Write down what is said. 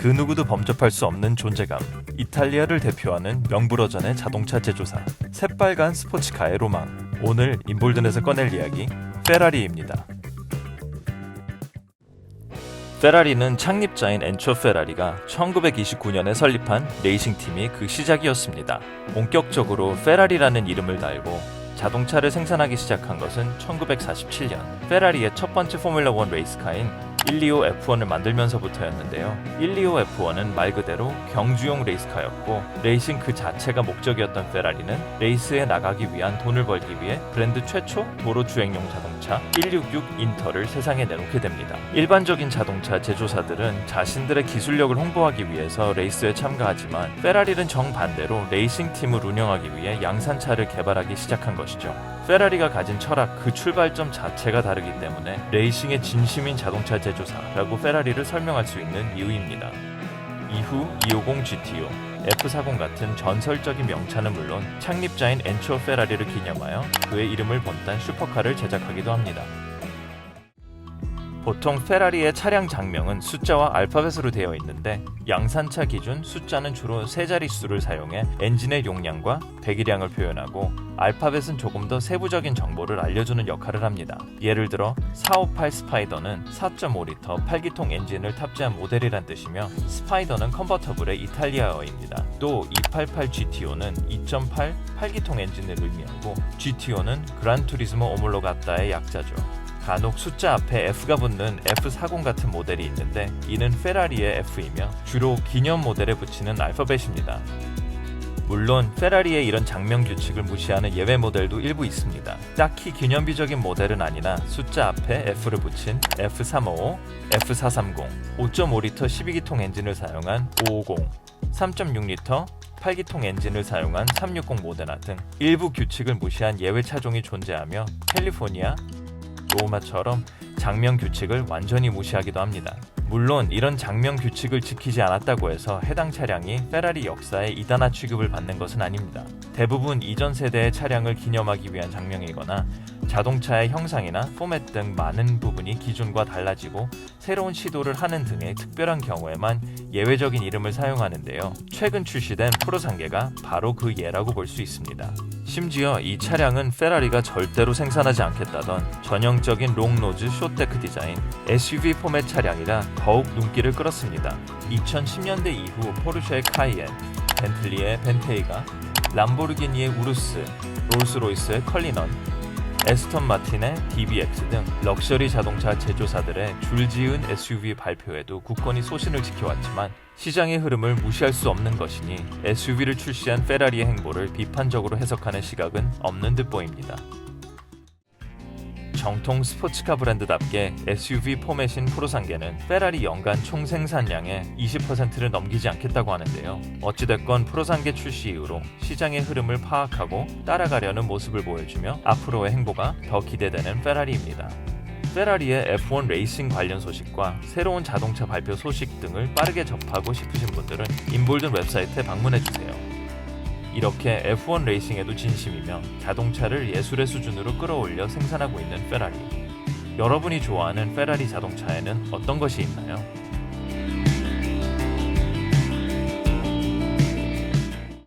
그 누구도 범접할 수 없는 존재감. 이탈리아를 대표하는 명불허전의 자동차 제조사. 새빨간 스포츠카의 로망. 오늘 인볼든에서 꺼낼 이야기, 페라리입니다. 페라리는 창립자인 엔초 페라리가 1929년에 설립한 레이싱팀이 그 시작이었습니다. 본격적으로 페라리라는 이름을 달고 자동차를 생산하기 시작한 것은 1947년. 페라리의 첫 번째 포뮬러1 레이스카인 125 F1을 만들면서부터였는데요. 125 F1은 말 그대로 경주용 레이스카였고 레이싱 그 자체가 목적이었던 페라리는 레이스에 나가기 위한 돈을 벌기 위해 브랜드 최초 도로 주행용 자동차 166 인터를 세상에 내놓게 됩니다. 일반적인 자동차 제조사들은 자신들의 기술력을 홍보하기 위해서 레이스에 참가하지만 페라리는 정반대로 레이싱팀을 운영하기 위해 양산차를 개발하기 시작한 것이죠. 페라리가 가진 철학, 그 출발점 자체가 다르기 때문에 레이싱의 진심인 자동차 제조사라고 페라리를 설명할 수 있는 이유입니다. 이후 250 GTO, F40 같은 전설적인 명차는 물론 창립자인 엔초 페라리를 기념하여 그의 이름을 본딴 슈퍼카를 제작하기도 합니다. 보통 페라리의 차량 장명은 숫자와 알파벳으로 되어 있는데 양산차 기준 숫자는 주로 세 자릿수를 사용해 엔진의 용량과 배기량을 표현하고 알파벳은 조금 더 세부적인 정보를 알려주는 역할을 합니다. 예를 들어 458 스파이더는 4.5리터 8기통 엔진을 탑재한 모델이란 뜻이며 스파이더는 컨버터블의 이탈리아어입니다. 또 288 GTO는 2.8 8기통 엔진을 의미하고 GTO는 그란투리스모 오몰로가타의 약자죠. 간혹 숫자 앞에 F가 붙는 F40 같은 모델이 있는데 이는 페라리의 F이며 주로 기념 모델에 붙이는 알파벳입니다. 물론 페라리의 이런 장명 규칙을 무시하는 예외 모델도 일부 있습니다. 딱히 기념비적인 모델은 아니나 숫자 앞에 F를 붙인 F355, F430, 5.5리터 12기통 엔진을 사용한 550, 3.6리터 8기통 엔진을 사용한 360 모데나 등 일부 규칙을 무시한 예외 차종이 존재하며 캘리포니아, 로마처럼 장명 규칙을 완전히 무시하기도 합니다. 물론 이런 장명 규칙을 지키지 않았다고 해서 해당 차량이 페라리 역사의 이단화 취급을 받는 것은 아닙니다. 대부분 이전 세대의 차량을 기념하기 위한 장명이거나 자동차의 형상이나 포맷 등 많은 부분이 기존과 달라지고 새로운 시도를 하는 등의 특별한 경우에만 예외적인 이름을 사용하는데요. 최근 출시된 프로상계가 바로 그 예라고 볼 수 있습니다. 심지어 이 차량은 페라리가 절대로 생산하지 않겠다던 전형적인 롱노즈 숏데크 디자인 SUV 포맷 차량이라 더욱 눈길을 끌었습니다. 2010년대 이후 포르쉐의 카이엔, 벤틀리의 벤테이가, 람보르기니의 우루스, 롤스로이스의 컬리넌, 에스턴 마틴의 DBX 등 럭셔리 자동차 제조사들의 줄지은 SUV 발표에도 굳건히 소신을 지켜왔지만 시장의 흐름을 무시할 수 없는 것이니 SUV를 출시한 페라리의 행보를 비판적으로 해석하는 시각은 없는 듯 보입니다. 정통 스포츠카 브랜드답게 SUV 포맷인 프로상계는 페라리 연간 총 생산량의 20%를 넘기지 않겠다고 하는데요. 어찌됐건 프로상계 출시 이후로 시장의 흐름을 파악하고 따라가려는 모습을 보여주며 앞으로의 행보가 더 기대되는 페라리입니다. 페라리의 F1 레이싱 관련 소식과 새로운 자동차 발표 소식 등을 빠르게 접하고 싶으신 분들은 인볼든 웹사이트에 방문해주세요. 이렇게 F1 레이싱에도 진심이며 자동차를 예술의 수준으로 끌어올려 생산하고 있는 페라리. 여러분이 좋아하는 페라리 자동차에는 어떤 것이 있나요?